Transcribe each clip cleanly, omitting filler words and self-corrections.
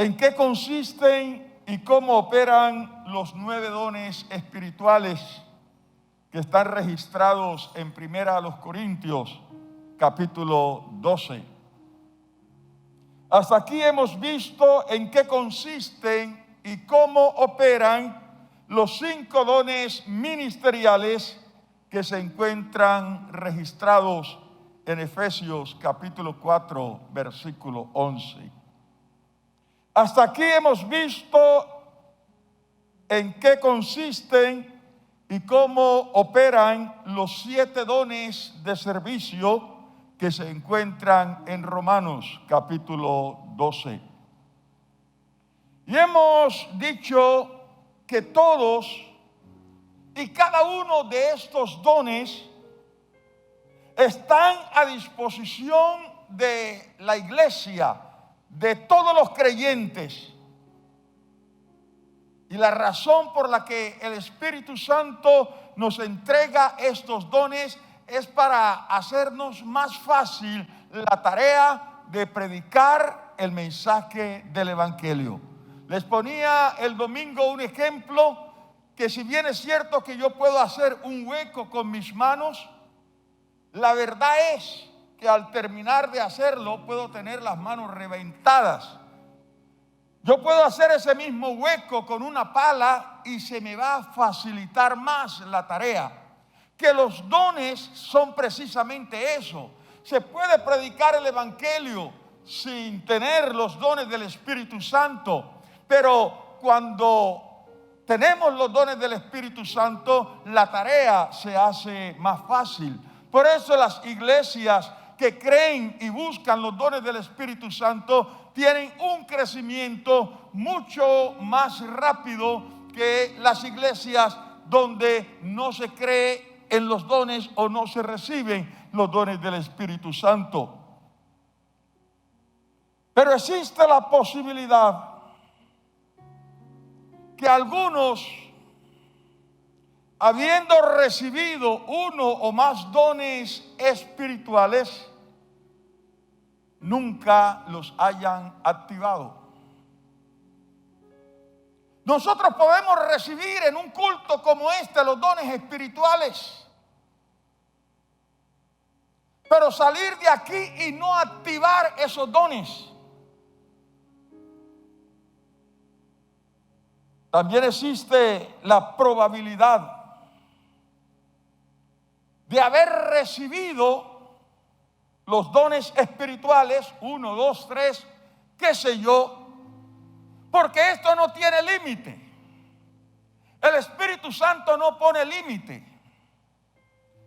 ¿En qué consisten y cómo operan los 9 dones espirituales que están registrados en 1 Corintios, capítulo 12? Hasta aquí hemos visto en qué consisten y cómo operan los 5 dones ministeriales que se encuentran registrados en Efesios capítulo 4, versículo 11. Hasta aquí hemos visto en qué consisten y cómo operan los 7 dones de servicio que se encuentran en Romanos capítulo 12. Y hemos dicho que todos y cada uno de estos dones están a disposición de la iglesia, de todos los creyentes. Y la razón por la que el Espíritu Santo nos entrega estos dones es para hacernos más fácil la tarea de predicar el mensaje del Evangelio. Les ponía el domingo un ejemplo que, si bien es cierto que yo puedo hacer un hueco con mis manos, la verdad es que al terminar de hacerlo puedo tener las manos reventadas. Yo puedo hacer ese mismo hueco con una pala y se me va a facilitar más la tarea. Que los dones son precisamente eso. Se puede predicar el Evangelio sin tener los dones del Espíritu Santo, pero cuando tenemos los dones del Espíritu Santo, la tarea se hace más fácil. Por eso las iglesias que creen y buscan los dones del Espíritu Santo tienen un crecimiento mucho más rápido que las iglesias donde no se cree en los dones o no se reciben los dones del Espíritu Santo. Pero existe la posibilidad que algunos, habiendo recibido uno o más dones espirituales, nunca los hayan activado. Nosotros podemos recibir en un culto como este los dones espirituales, pero salir de aquí y no activar esos dones. También existe la probabilidad de haber recibido los dones espirituales, 1, 2, 3, qué sé yo, porque esto no tiene límite. El Espíritu Santo no pone límite.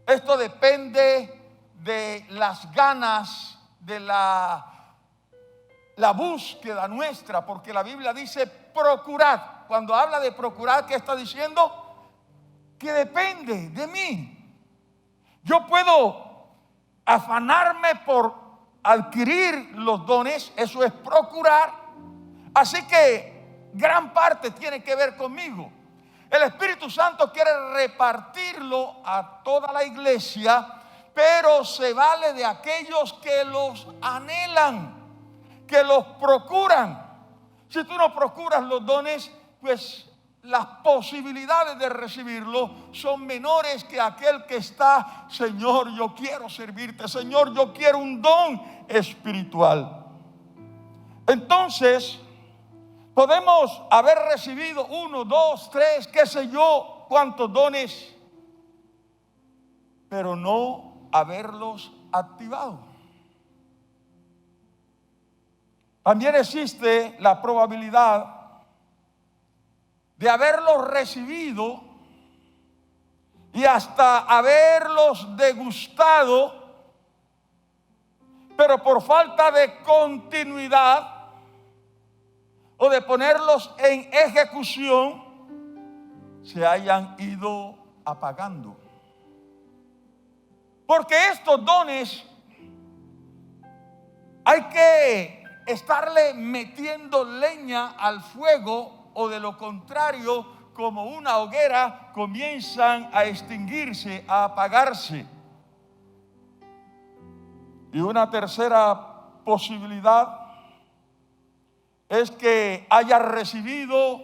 Esto depende de las ganas, de la búsqueda nuestra, porque la Biblia dice procurad. Cuando habla de procurar, ¿qué está diciendo? Que depende de mí. Yo puedo afanarme por adquirir los dones, eso es procurar. Así que gran parte tiene que ver conmigo. El Espíritu Santo quiere repartirlo a toda la iglesia, pero se vale de aquellos que los anhelan, que los procuran. Si tú no procuras los dones, pues las posibilidades de recibirlo son menores que aquel que está: Señor, yo quiero servirte, Señor, yo quiero un don espiritual. Entonces, podemos haber recibido 1, 2, 3, qué sé yo, cuántos dones, pero no haberlos activado. También existe la probabilidad de haberlos recibido y hasta haberlos degustado, pero por falta de continuidad o de ponerlos en ejecución, se hayan ido apagando. Porque estos dones hay que estarle metiendo leña al fuego, o de lo contrario, como una hoguera, comienzan a extinguirse, a apagarse. Y una tercera posibilidad es que haya recibido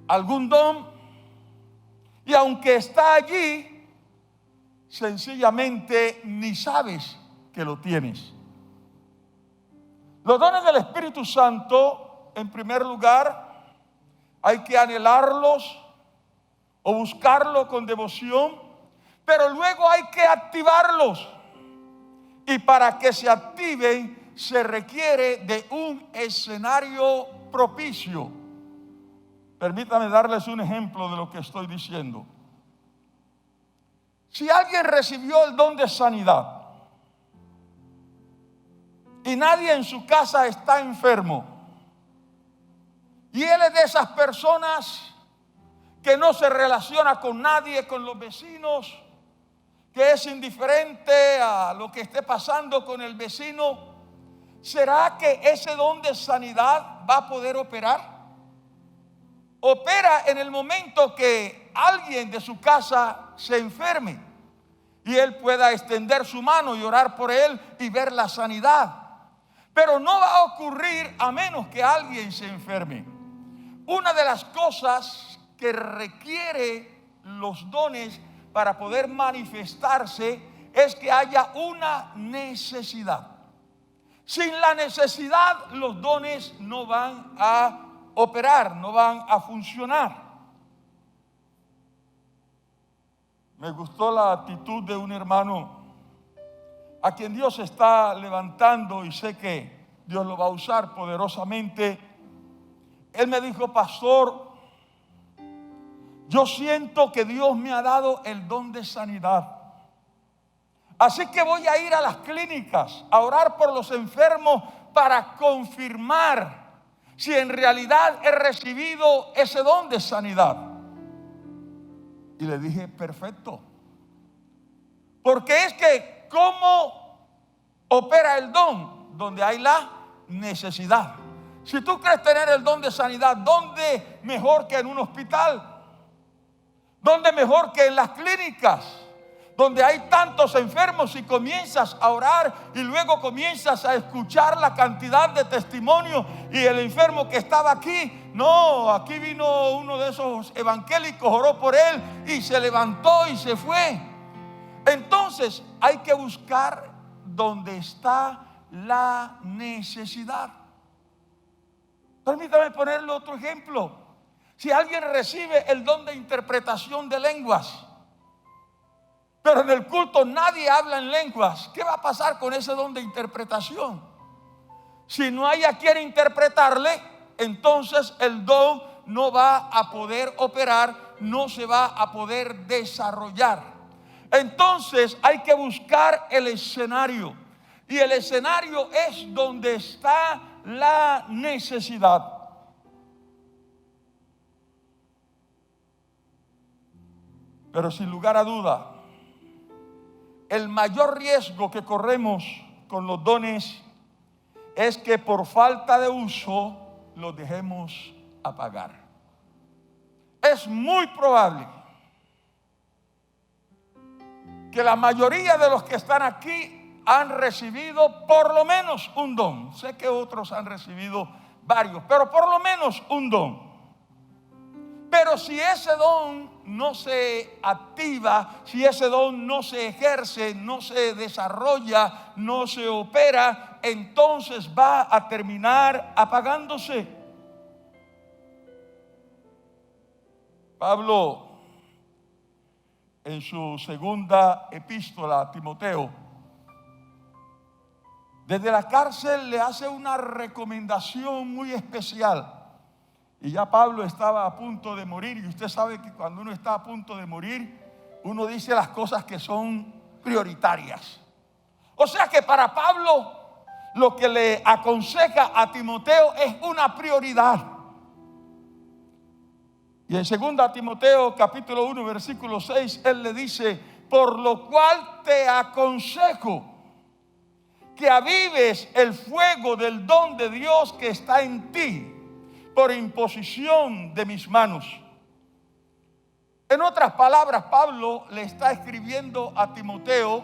algún don y aunque está allí, sencillamente ni sabes que lo tienes. Los dones del Espíritu Santo, en primer lugar, hay que anhelarlos o buscarlos con devoción, pero luego hay que activarlos. Y para que se activen se requiere de un escenario propicio. Permítame darles un ejemplo de lo que estoy diciendo. Si alguien recibió el don de sanidad y nadie en su casa está enfermo, y él es de esas personas que no se relaciona con nadie, con los vecinos, que es indiferente a lo que esté pasando con el vecino, ¿será que ese don de sanidad va a poder operar? Opera en el momento que alguien de su casa se enferme y él pueda extender su mano y orar por él y ver la sanidad. Pero no va a ocurrir a menos que alguien se enferme. Una de las cosas que requiere los dones para poder manifestarse es que haya una necesidad. Sin la necesidad, los dones no van a operar, no van a funcionar. Me gustó la actitud de un hermano a quien Dios está levantando y sé que Dios lo va a usar poderosamente. Él me dijo: pastor, yo siento que Dios me ha dado el don de sanidad. Así que voy a ir a las clínicas a orar por los enfermos para confirmar si en realidad he recibido ese don de sanidad. Y le dije: perfecto. Porque es que ¿cómo opera el don? Donde hay la necesidad. Si tú crees tener el don de sanidad, ¿dónde mejor que en un hospital? ¿Dónde mejor que en las clínicas? Donde hay tantos enfermos y comienzas a orar y luego comienzas a escuchar la cantidad de testimonios y el enfermo que estaba aquí, no, aquí vino uno de esos evangélicos, oró por él y se levantó y se fue. Entonces hay que buscar donde está la necesidad. Permítame ponerle otro ejemplo. Si alguien recibe el don de interpretación de lenguas, pero en el culto nadie habla en lenguas, ¿qué va a pasar con ese don de interpretación? Si no hay a quien interpretarle, entonces el don no va a poder operar, no se va a poder desarrollar. Entonces hay que buscar el escenario, y el escenario es donde está la necesidad. Pero sin lugar a duda, el mayor riesgo que corremos con los dones es que por falta de uso los dejemos apagar. Es muy probable que la mayoría de los que están aquí han recibido por lo menos un don. Sé que otros han recibido varios, pero por lo menos un don. Pero si ese don no se activa, si ese don no se ejerce, no se desarrolla, no se opera, entonces va a terminar apagándose. Pablo, en su segunda epístola a Timoteo, desde la cárcel le hace una recomendación muy especial. Y ya Pablo estaba a punto de morir, y usted sabe que cuando uno está a punto de morir, uno dice las cosas que son prioritarias. O sea que para Pablo lo que le aconseja a Timoteo es una prioridad. Y en 2 Timoteo capítulo 1 versículo 6 él le dice: por lo cual te aconsejo que avives el fuego del don de Dios que está en ti por imposición de mis manos. En otras palabras, Pablo le está escribiendo a Timoteo: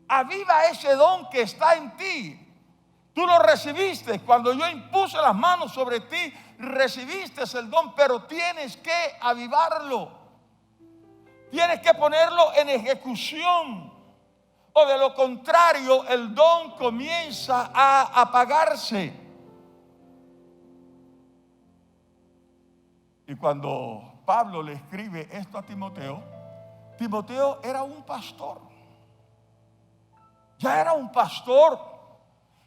aviva ese don que está en ti, Tú lo recibiste. Cuando yo impuse las manos sobre ti, recibiste el don, pero tienes que avivarlo. Tienes que ponerlo en ejecución. O de lo contrario, el don comienza a apagarse. Y cuando Pablo le escribe esto a Timoteo, Timoteo era un pastor. Ya era un pastor.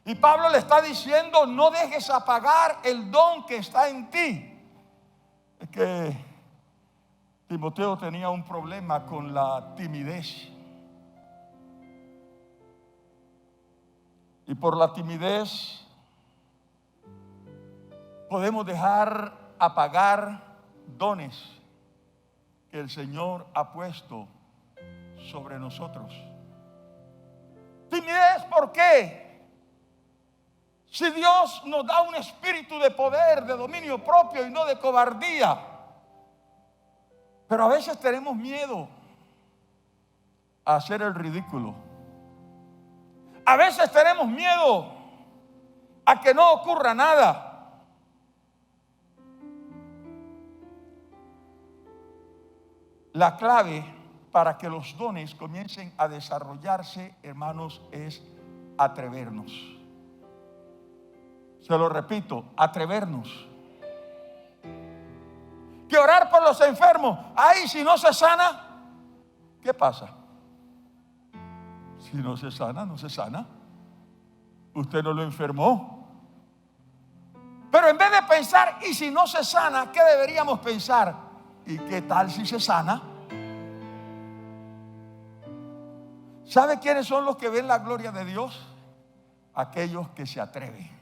Y Pablo le está diciendo: no dejes apagar el don que está en ti. Es que Timoteo tenía un problema con la timidez. Y por la timidez podemos dejar apagar dones que el Señor ha puesto sobre nosotros. Timidez, ¿por qué? Si Dios nos da un espíritu de poder, de dominio propio y no de cobardía. Pero a veces tenemos miedo a hacer el ridículo. A veces tenemos miedo a que no ocurra nada. La clave para que los dones comiencen a desarrollarse, hermanos, es atrevernos. Se lo repito, atrevernos. Que orar por los enfermos. Ay, si no se sana, ¿qué pasa? Si no se sana, no se sana. Usted no lo enfermó. Pero en vez de pensar, ¿y si no se sana? ¿Qué deberíamos pensar? ¿Y qué tal si se sana? ¿Sabe quiénes son los que ven la gloria de Dios? Aquellos que se atreven.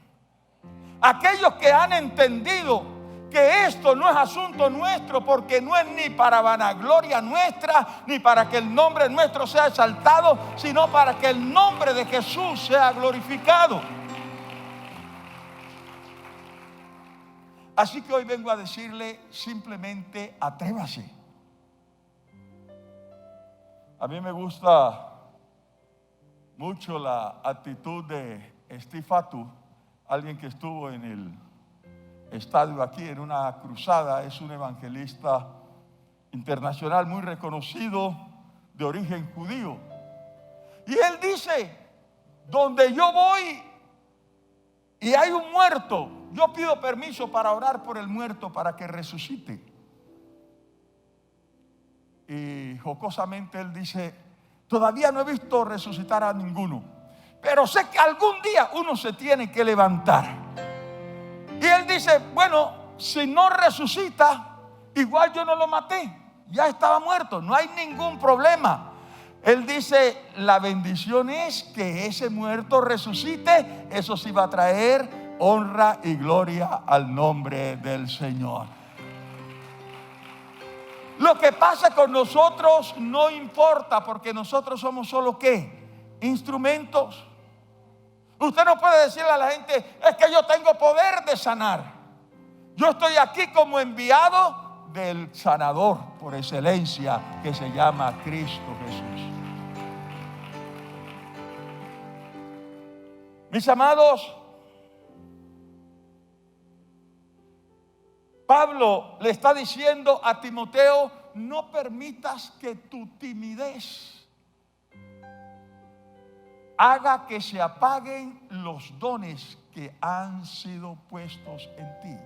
Aquellos que han entendido que esto no es asunto nuestro, porque no es ni para vanagloria nuestra, ni para que el nombre nuestro sea exaltado, sino para que el nombre de Jesús sea glorificado. Así que hoy vengo a decirle simplemente: atrévase. A mí me gusta mucho la actitud de Steve Fatu, alguien que estuvo en el estadio aquí en una cruzada. Es un evangelista internacional muy reconocido, de origen judío. Y él dice: donde yo voy y hay un muerto, yo pido permiso para orar por el muerto para que resucite. Y jocosamente él dice: todavía no he visto resucitar a ninguno, pero sé que algún día uno se tiene que levantar. Y él dice: bueno, si no resucita, igual yo no lo maté, ya estaba muerto, no hay ningún problema. Él dice: la bendición es que ese muerto resucite. Eso sí va a traer honra y gloria al nombre del Señor. Lo que pasa con nosotros no importa, porque nosotros somos solo ¿qué? Instrumentos. Usted no puede decirle a la gente: es que yo tengo poder de sanar. Yo estoy aquí como enviado del sanador por excelencia, que se llama Cristo Jesús. Mis amados, Pablo le está diciendo a Timoteo: no permitas que tu timidez haga que se apaguen los dones que han sido puestos en ti.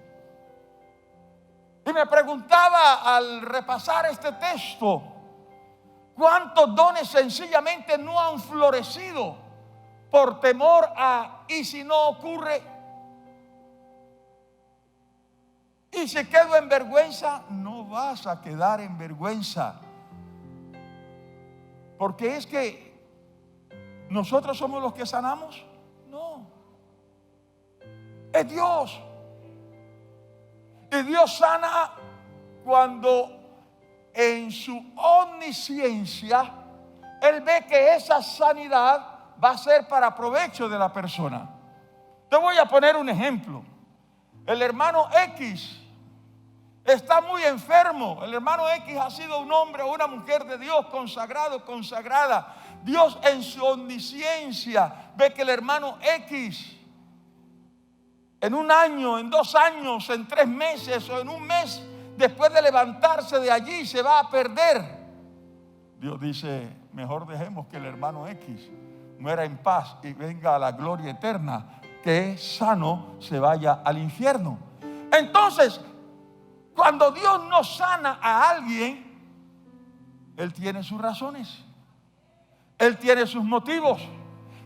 Y me preguntaba al repasar este texto: ¿cuántos dones sencillamente no han florecido por temor a ¿y si no ocurre? ¿Y si quedo en vergüenza? No vas a quedar en vergüenza, porque es que ¿nosotros somos los que sanamos? No. Es Dios. Y Dios sana cuando en su omnisciencia Él ve que esa sanidad va a ser para provecho de la persona. Te voy a poner un ejemplo. El hermano X está muy enfermo. El hermano X ha sido un hombre o una mujer de Dios, consagrado, consagrada. Dios en su omnisciencia ve que el hermano X en un año, en 2 años, en 3 meses o en un mes, después de levantarse de allí, se va a perder. Dios dice, mejor dejemos que el hermano X muera en paz y venga a la gloria eterna, que sano se vaya al infierno. Entonces, cuando Dios no sana a alguien, Él tiene sus razones, Él tiene sus motivos.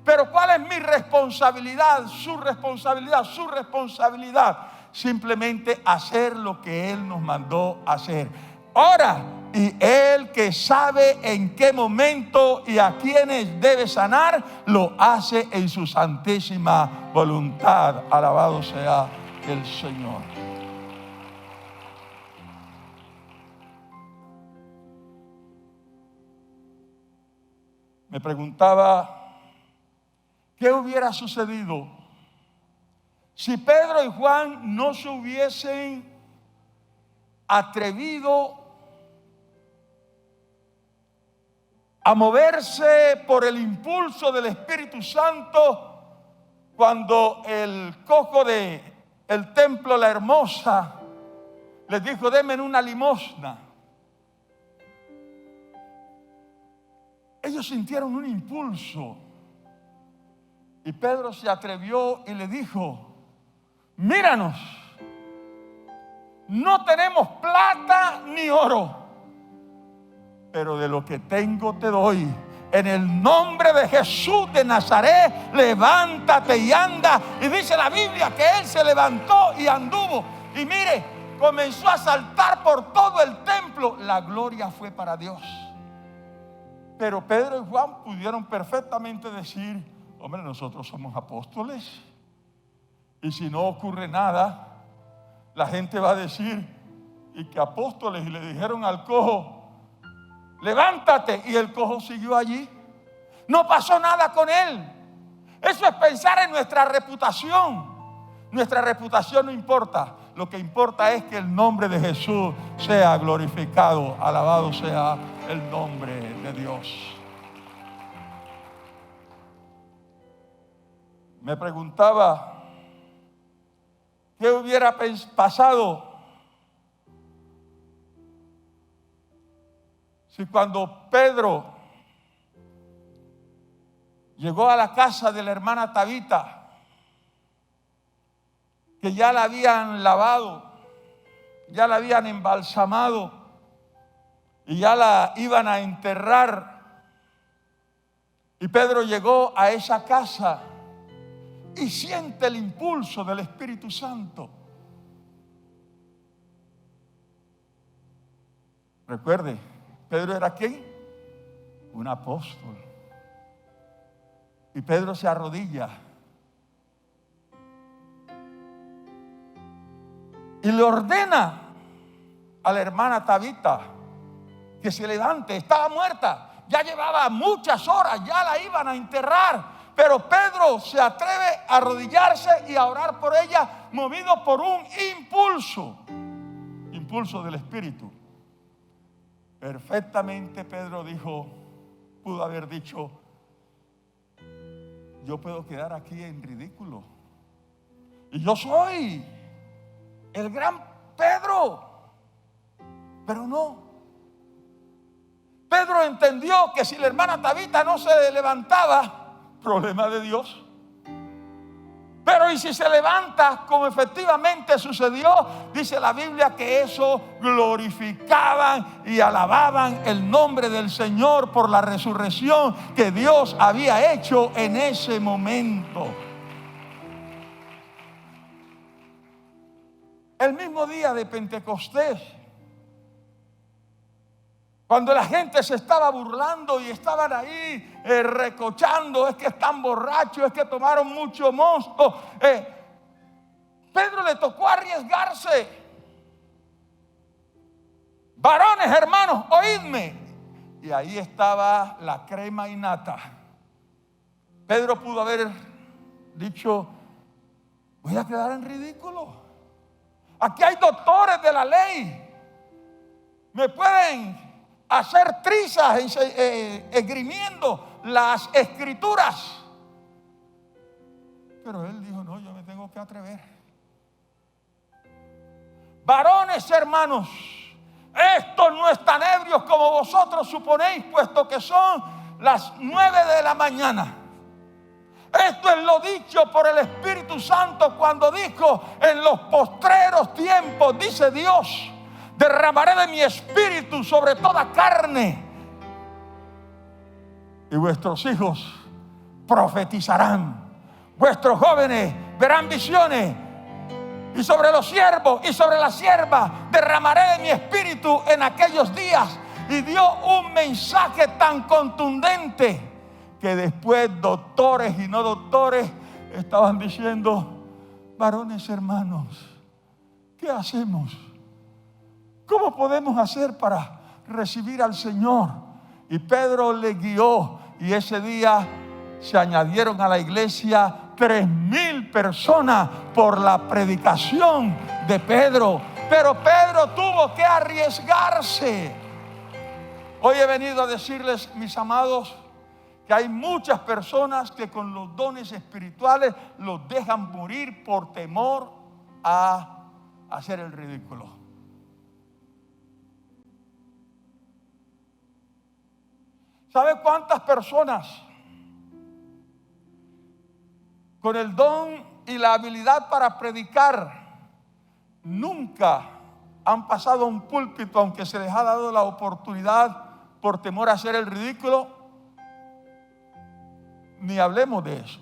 Pero ¿cuál es mi responsabilidad? Su responsabilidad, su responsabilidad. Simplemente hacer lo que Él nos mandó hacer. Ora, y Él que sabe en qué momento y a quienes debe sanar, lo hace en su santísima voluntad. Alabado sea el Señor. Me preguntaba, ¿qué hubiera sucedido si Pedro y Juan no se hubiesen atrevido a moverse por el impulso del Espíritu Santo cuando el cojo del templo La Hermosa les dijo: denme una limosna? Ellos sintieron un impulso y Pedro se atrevió y le dijo: míranos, no tenemos plata ni oro, pero de lo que tengo te doy. En el nombre de Jesús de Nazaret, levántate y anda. Y dice la Biblia que él se levantó y anduvo. Y mire, comenzó a saltar por todo el templo. La gloria fue para Dios. Pero Pedro y Juan pudieron perfectamente decir: hombre, nosotros somos apóstoles, y si no ocurre nada, la gente va a decir: y que apóstoles, y le dijeron al cojo: levántate, y el cojo siguió allí. No pasó nada con él. Eso es pensar en nuestra reputación. Nuestra reputación no importa. Lo que importa es que el nombre de Jesús sea glorificado. Alabado sea el nombre de Dios. Me preguntaba, ¿qué hubiera pasado si cuando Pedro llegó a la casa de la hermana Tabita, que ya la habían lavado, ya la habían embalsamado y ya la iban a enterrar, y Pedro llegó a esa casa y siente el impulso del Espíritu Santo? Recuerde, Pedro era ¿quién? Un apóstol. Y Pedro se arrodilla y le ordena a la hermana Tabita que se levante. Estaba muerta, ya llevaba muchas horas, ya la iban a enterrar. Pero Pedro se atreve a arrodillarse y a orar por ella, movido por un impulso del Espíritu. Perfectamente Pedro pudo haber dicho: yo puedo quedar aquí en ridículo, y yo soy el gran Pedro. Pero no. Pedro entendió que si la hermana Tabita no se levantaba, problema de Dios. Pero y si se levanta, como efectivamente sucedió, dice la Biblia que eso glorificaban y alababan el nombre del Señor por la resurrección que Dios había hecho en ese momento. El mismo día de Pentecostés, cuando la gente se estaba burlando y estaban ahí recochando: es que están borrachos, es que tomaron mucho mosto, Pedro le tocó arriesgarse. Varones, hermanos, oídme. Y ahí estaba la crema innata. Pedro pudo haber dicho: voy a quedar en ridículo. Aquí hay doctores de la ley, me pueden hacer trizas esgrimiendo las escrituras. Pero él dijo: no, yo me tengo que atrever. varones hermanos, estos no están ebrios como vosotros suponéis, puesto que son las 9 de la mañana. Esto es lo dicho por el Espíritu Santo cuando dijo: en los postreros tiempos, dice Dios, derramaré de mi espíritu sobre toda carne, y vuestros hijos profetizarán, vuestros jóvenes verán visiones, y sobre los siervos y sobre las siervas derramaré de mi espíritu en aquellos días. Y dio un mensaje tan contundente que después doctores y no doctores estaban diciendo: varones hermanos, ¿qué hacemos? ¿Cómo podemos hacer para recibir al Señor? Y Pedro le guió, y ese día se añadieron a la iglesia 3,000 personas por la predicación de Pedro. Pero Pedro tuvo que arriesgarse. Hoy he venido a decirles, mis amados, que hay muchas personas que con los dones espirituales los dejan morir por temor a hacer el ridículo. ¿Sabe cuántas personas con el don y la habilidad para predicar nunca han pasado a un púlpito, aunque se les ha dado la oportunidad, por temor a hacer el ridículo? Ni hablemos de eso.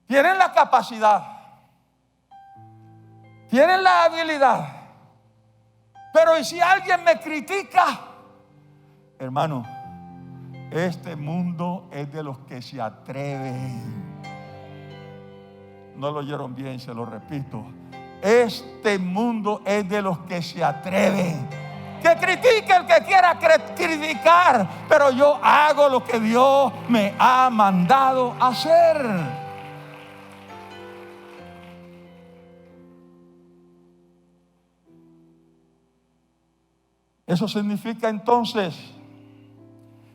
Tienen la capacidad, tienen la habilidad, pero ¿y si alguien me critica? Hermano, este mundo es de los que se atreven. No lo oyeron bien, se lo repito. Este mundo es de los que se atreven. Que critique el que quiera criticar, pero yo hago lo que Dios me ha mandado hacer. Eso significa entonces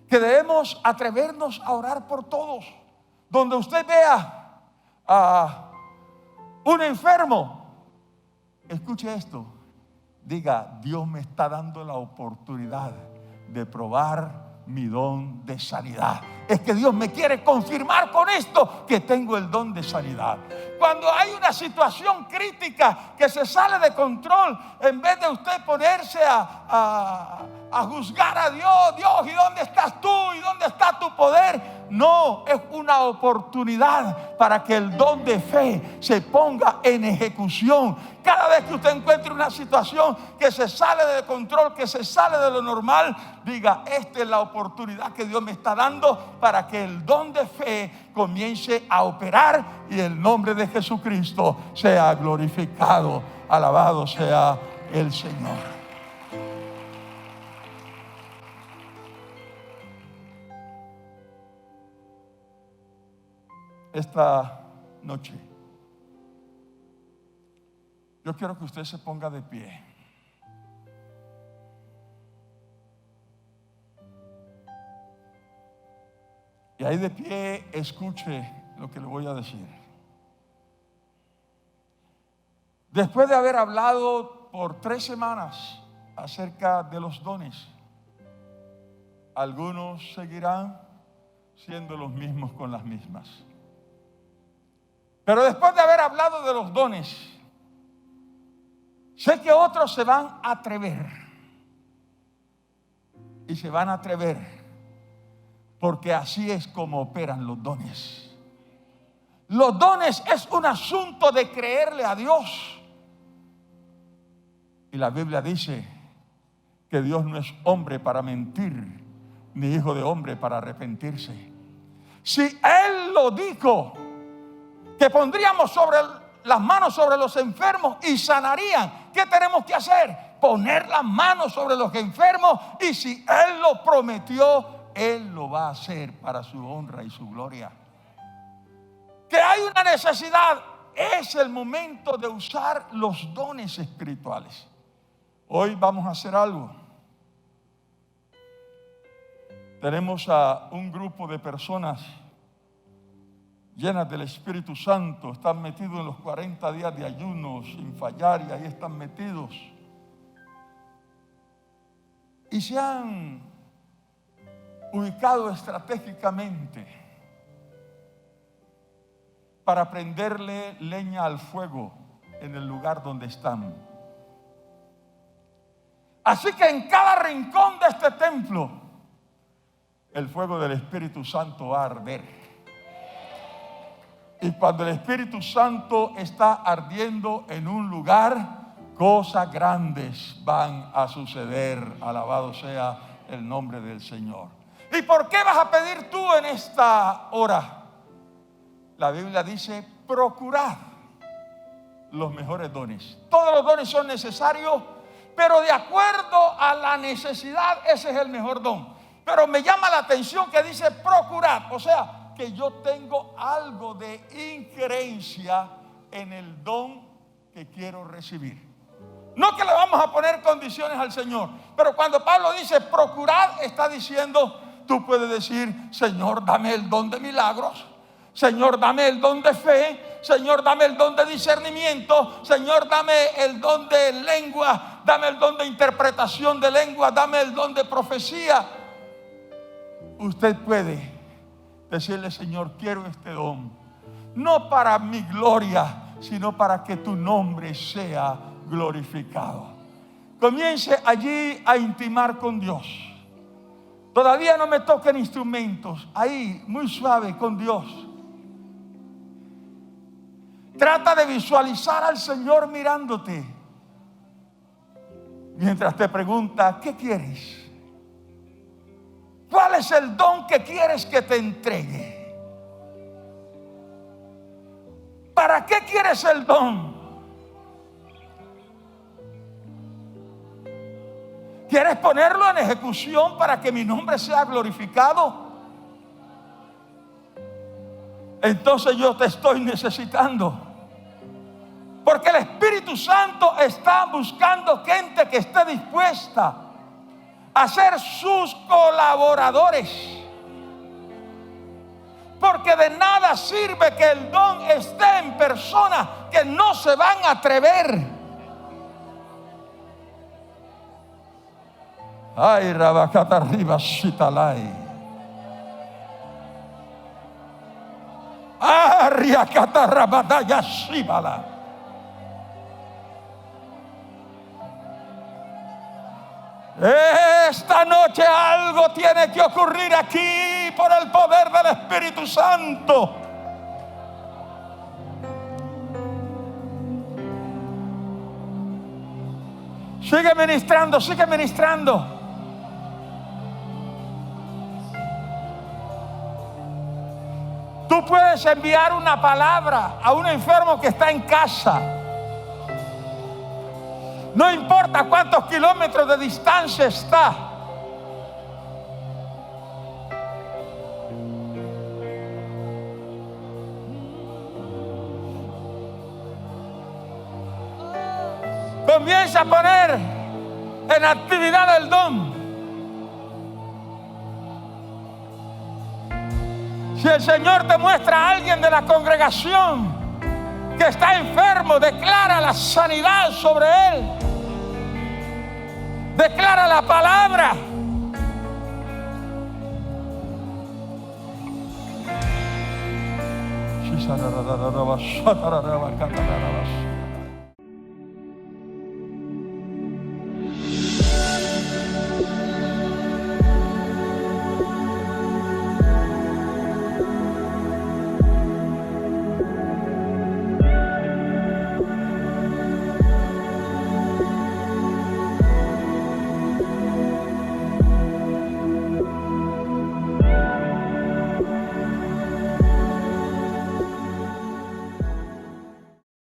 que debemos atrevernos a orar por todos. Donde usted vea a un enfermo, escuche esto. Diga: Dios me está dando la oportunidad de probar mi don de sanidad. Es que Dios me quiere confirmar con esto que tengo el don de sanidad. Cuando hay una situación crítica que se sale de control, en vez de usted ponerse a juzgar a Dios, Dios, ¿y dónde estás tú? ¿Y dónde está tu poder? No, es una oportunidad para que el don de fe se ponga en ejecución. Cada vez que usted encuentre una situación que se sale de control, que se sale de lo normal, diga: esta es la oportunidad que Dios me está dando para que el don de fe comience a operar y el nombre de Jesucristo sea glorificado. Alabado sea el Señor. Esta noche yo quiero que usted se ponga de pie. Y ahí de pie escuche lo que le voy a decir. Después de haber hablado por 3 semanas acerca de los dones, algunos seguirán siendo los mismos con las mismas. Pero después de haber hablado de los dones, sé que otros se van a atrever. Y se van a atrever porque así es como operan los dones. Los dones es un asunto de creerle a Dios. Y la Biblia dice que Dios no es hombre para mentir, ni hijo de hombre para arrepentirse. Si Él lo dijo, que pondríamos las manos sobre los enfermos y sanarían, ¿qué tenemos que hacer? Poner las manos sobre los enfermos, y si Él lo prometió, Él lo va a hacer para su honra y su gloria. Que hay una necesidad, es el momento de usar los dones espirituales. Hoy vamos a hacer algo. Tenemos a un grupo de personas llenas del Espíritu Santo, están metidos en los 40 días de ayuno sin fallar y ahí están metidos. Y se han ubicado estratégicamente para prenderle leña al fuego en el lugar donde están. Así que en cada rincón de este templo, el fuego del Espíritu Santo va a arder. Y cuando el Espíritu Santo está ardiendo en un lugar, cosas grandes van a suceder. Alabado sea el nombre del Señor. ¿Y por qué vas a pedir tú en esta hora? La Biblia dice: procurad los mejores dones. Todos los dones son necesarios, pero de acuerdo a la necesidad, ese es el mejor don. Pero me llama la atención que dice procurad, o sea, que yo tengo algo de injerencia en el don que quiero recibir. No que le vamos a poner condiciones al Señor, pero cuando Pablo dice procurad, está diciendo, tú puedes decir: Señor, dame el don de milagros, Señor, dame el don de fe, Señor, dame el don de discernimiento, Señor, dame el don de lengua, dame el don de interpretación de lengua, dame el don de profecía. Usted puede decirle: Señor, quiero este don, no para mi gloria, sino para que tu nombre sea glorificado. Comience allí a intimar con Dios. Todavía no me toquen instrumentos, ahí muy suave con Dios. Trata de visualizar al Señor mirándote mientras te pregunta: ¿qué quieres? ¿Cuál es el don que quieres que te entregue? ¿Para qué quieres el don? ¿Quieres ponerlo en ejecución para que mi nombre sea glorificado? Entonces yo te estoy necesitando. Porque el Espíritu Santo está buscando gente que esté dispuesta a ser sus colaboradores. Porque de nada sirve que el don esté en personas que no se van a atrever. Ay, Rabacata arriba, Shitalai. Ariacata Rabadaya Shibala. Esta noche algo tiene que ocurrir aquí por el poder del Espíritu Santo. Sigue ministrando, sigue ministrando. Tú puedes enviar una palabra a un enfermo que está en casa. No importa cuántos kilómetros de distancia está. Comienza a poner en actividad el don. Si el Señor te muestra a alguien de la congregación que está enfermo, declara la sanidad sobre él. Declara la palabra.